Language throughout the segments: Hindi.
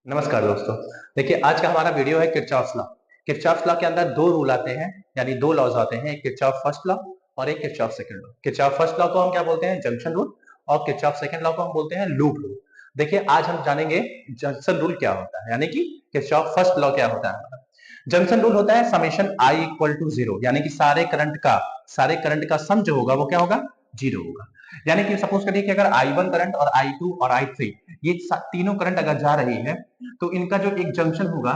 नमस्कार दोस्तों। देखिए आज का हमारा वीडियो है किरचॉफ लॉ। किरचॉफ लॉ के अंदर दो रूल आते हैं, यानी दो लॉज आते हैं, एक किरचॉफ फर्स्ट लॉ और एक Kirchhoff second law. Kirchhoff first law को हम क्या बोलते हैं? Junction rule. और किरचॉफ सेकंड लॉ को हम बोलते हैं लूप रूल। देखिए आज हम जानेंगे जंक्शन रूल क्या होता है, यानी कि किरचॉफ फर्स्ट लॉ क्या होता है। जंक्शन रूल होता है summation i equal to zero, यानी कि सारे करंट का सम जो होगा वो क्या होगा? जीरो होगा। यानी कि सपोज करिए कि अगर I1 करंट और I2 और I3 ये तीनों करंट अगर जा रही है तो इनका जो एक जंक्शन होगा,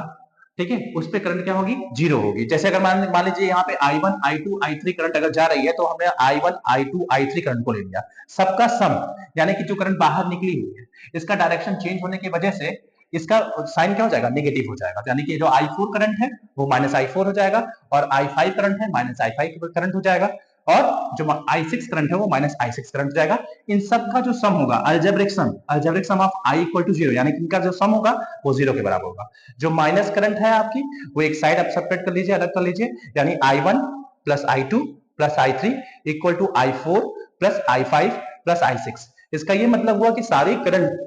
ठीक है, उस पे करंट क्या होगी? जीरो होगी। जैसे अगर मान लीजिए यहाँ पे I1 I2 I3 करंट अगर जा रही है तो हमने I1 I2 I3 करंट को ले लिया, सबका सम, यानी कि जो करंट बाहर निकली हुई है इसका डायरेक्शन चेंज होने की वजह से इसका साइन क्या हो जाएगा? नेगेटिव हो जाएगा। यानी कि जो I4 करंट है वो माइनस I4 हो जाएगा और I5 करंट है माइनस I5 करंट हो जाएगा और जो I6 करंट है वो माइनस I6 करंट हो जाएगा। इन सब का जो सम होगा algebraic sum of I equal to zero, यानी कि इनका जो सम होगा वो जीरो के बराबर होगा। जो माइनस करंट है आपकी वो एक साइड आप सेपरेट कर लीजिए, अलग कर लीजिए, यानी I1 plus I2 plus I3 equal to I4 plus I5 plus I6। इसका ये मतलब हुआ कि सारे करंट,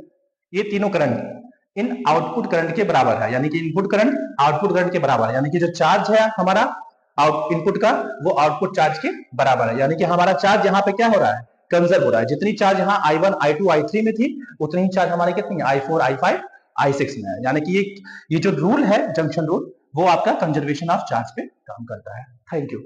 ये तीनों करंट इन आउटपुट करंट के बराबर है, यानी कि इनपुट करंट आउटपुट करंट के बराबर है, यानी कि जो चार्ज है हमारा आउट इनपुट का वो आउटपुट चार्ज के बराबर है। यानी कि हमारा चार्ज यहाँ पे क्या हो रहा है? कंजर्व हो रहा है। जितनी चार्ज यहाँ I1 I2 I3 में थी उतनी ही चार्ज हमारी कितनी है? I4 I5 I6 में है। यानी कि ये जो रूल है जंक्शन रूल वो आपका कंजर्वेशन ऑफ चार्ज पे काम करता है। Thank you.